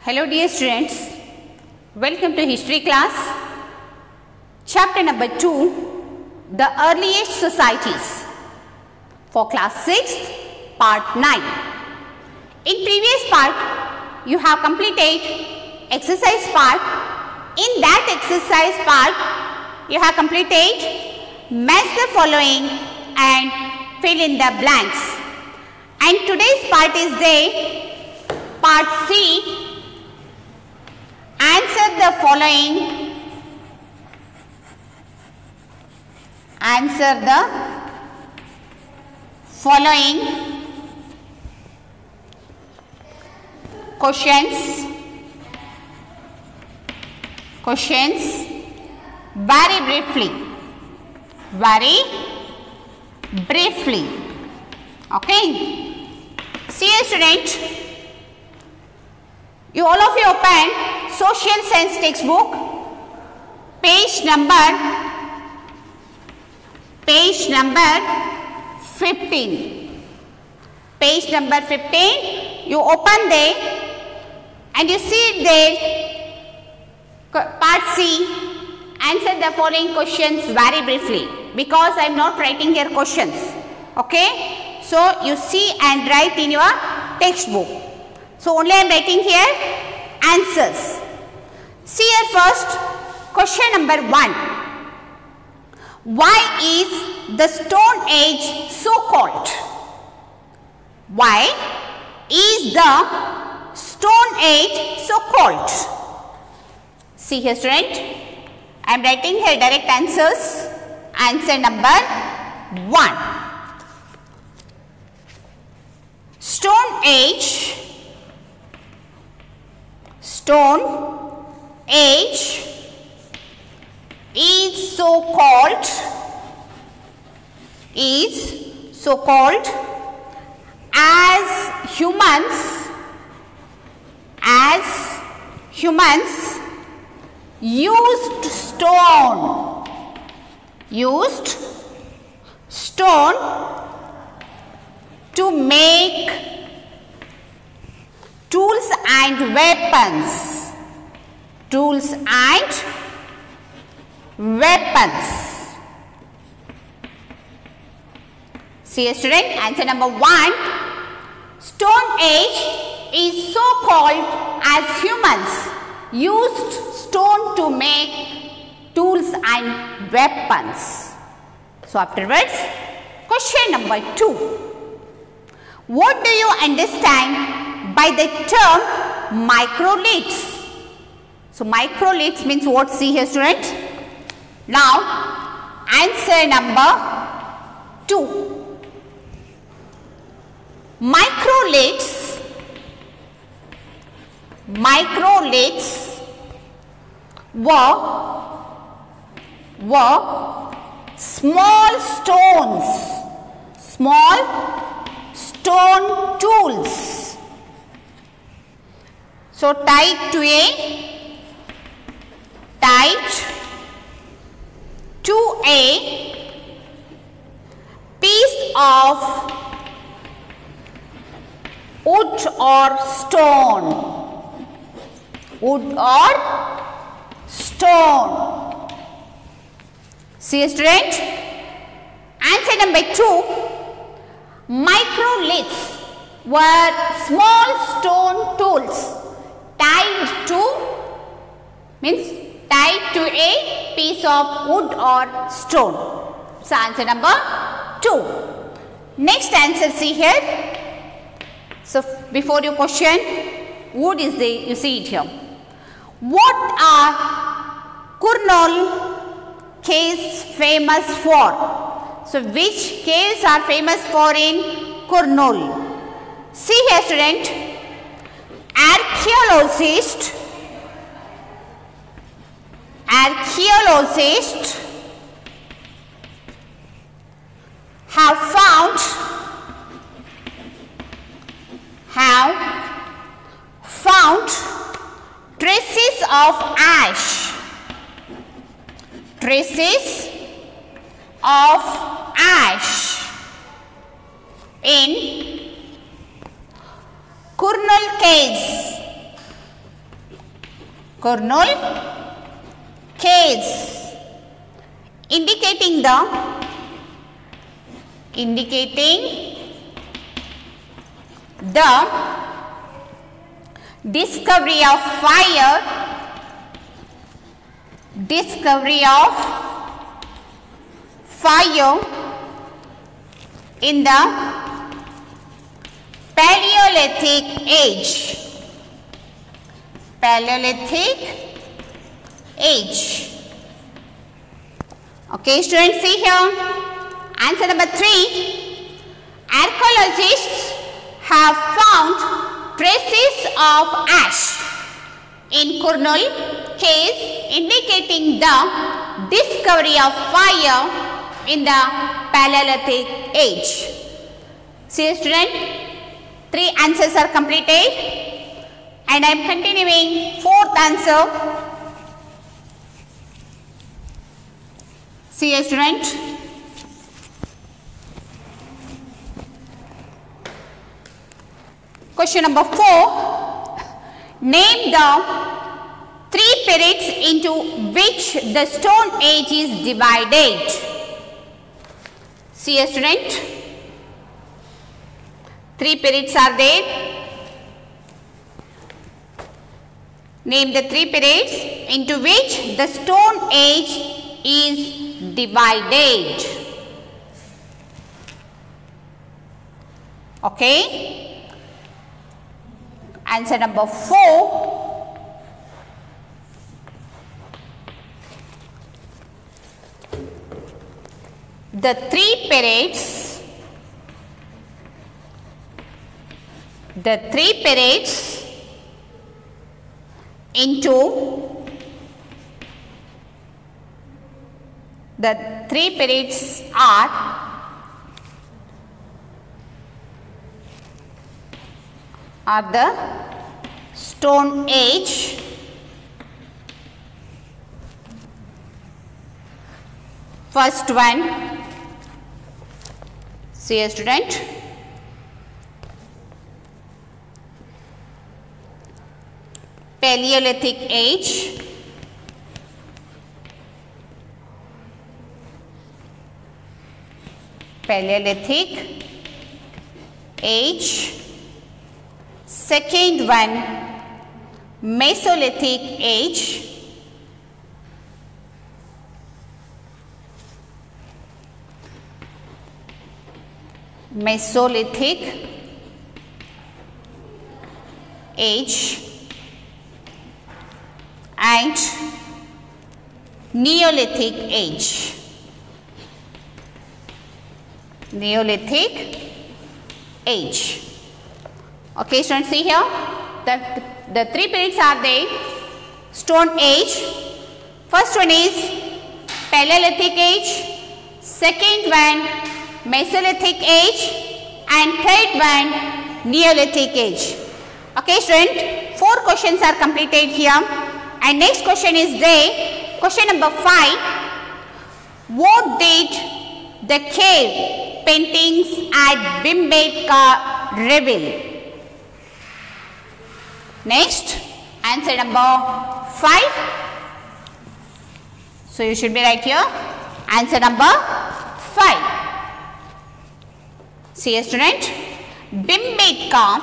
Hello dear students, welcome to history class. Chapter number 2, the earliest societies for class 6th, part 9. In previous part, you have completed exercise part. In that exercise part, you have completed match the following and fill in the blanks. And today's part is the part C. Answer the following. Answer the following questions very briefly. Okay. See you student. You all of you open social science textbook, page number 15. Page number 15. You open there and you see there part C. Answer the following questions very briefly because I am not writing here questions. Okay. So you see and write in your textbook. So only I am writing here answers. See here first, question number 1. Why is the Stone Age so called? Why is the Stone Age so called? See here student, I am writing here direct answers. Answer number 1. Stone Age is so called as humans used stone to make tools and weapons. See student, answer number 1. Stone Age is so called as humans used stone to make tools and weapons. So afterwards, question number 2. What do you understand by the term microliths? So microliths means what? See here students. Now answer number 2. Microliths were small stone tools. So tied to a piece of wood or stone. See student, answer number 2. Microliths were small stone tools tied to a piece of wood or stone. So answer number 2. Next answer, see here. So before your question, wood is there, you see it here. What are Kurnool caves famous for? So which caves are famous for in Kurnool? See here student, archaeologists have found traces of ash in Kurnool caves Kurnool caves, indicating the discovery of fire in the Paleolithic age. Okay, students, see here. Answer number 3. Archaeologists have found traces of ash in Kurnool caves, indicating the discovery of fire in the Paleolithic age. See, student, 3 answers are completed, and I am continuing 4th answer. See, student. Question number 4. Name the 3 periods into which the Stone Age is divided. See, student. 3 periods are there. Name the 3 periods into which the Stone Age is divided. Okay. Answer number 4. The 3 periods into the 3 periods are the Stone Age, first one, see a student, Paleolithic age, second one, Mesolithic age, and Neolithic age. Okay, students, see here, the 3 periods are there. Stone Age, first one is Paleolithic age, second one Mesolithic age, and third one Neolithic age. Okay, student, 4 questions are completed here, and next question is there. Question number 5. What did the cave paintings at Bhimbetka reveal? Next, answer number 5. So you should be right here. Answer number 5. See a student, Bhimbetka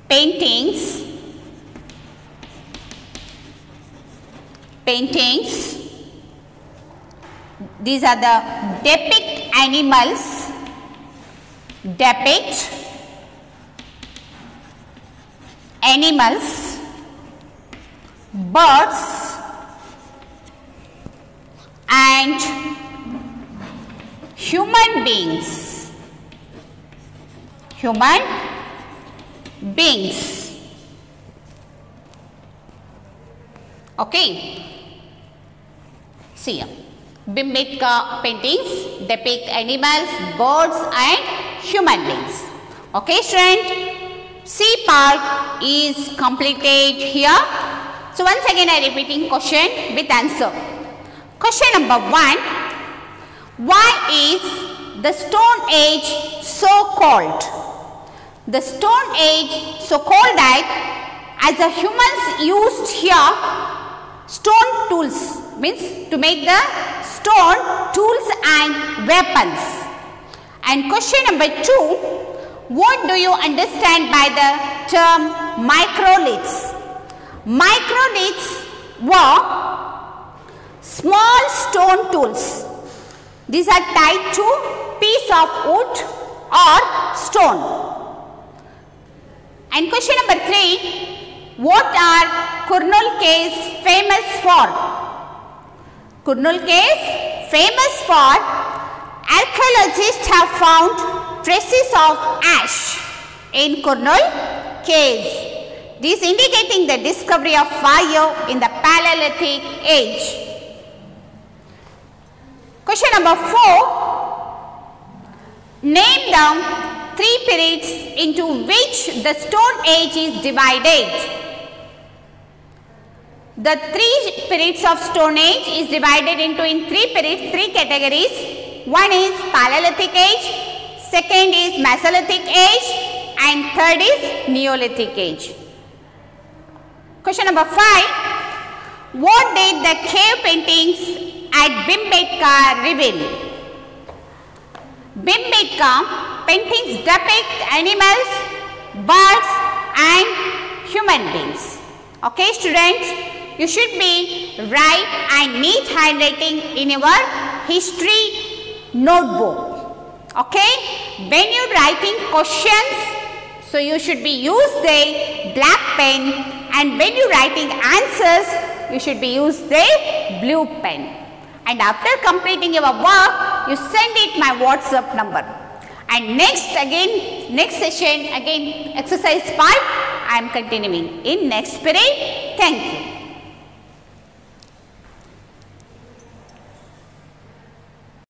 paintings these are the depict animals, birds and human beings. Okay. See here. Bhimbetka paintings depict animals, birds and human beings. Okay, student, C part is completed here. So once again I repeating question with answer. Question number 1. Why is the Stone Age so called? The Stone Age so called that as the humans used here stone tools, means to make the stone tools and weapons. And question number 2, what do you understand by the term microliths? Microliths were small stone tools. These are tied to piece of wood or stone. And question number 3, what are Kurnul caves famous for? Kurnul caves famous for archaeologists have found traces of ash in Kurnul caves. This indicating the discovery of fire in the Paleolithic age. Question number 4, name down 3 periods into which the Stone Age is divided. The 3 periods of Stone Age is divided into 3 periods, 3 categories. One is Paleolithic age, second is Mesolithic age, and third is Neolithic age. Question number 5, what did the cave paintings at Bhimbetka reveal? Bhimbetka paintings depict animals, birds and human beings. Okay students, you should be write and neat handwriting in your history notebook. Okay, when you writing questions, so you should be use the black pen, and when you writing answers, you should be use the blue pen. And after completing your work, you send it my WhatsApp number. And next session again exercise 5 I am continuing in next period. Thank you.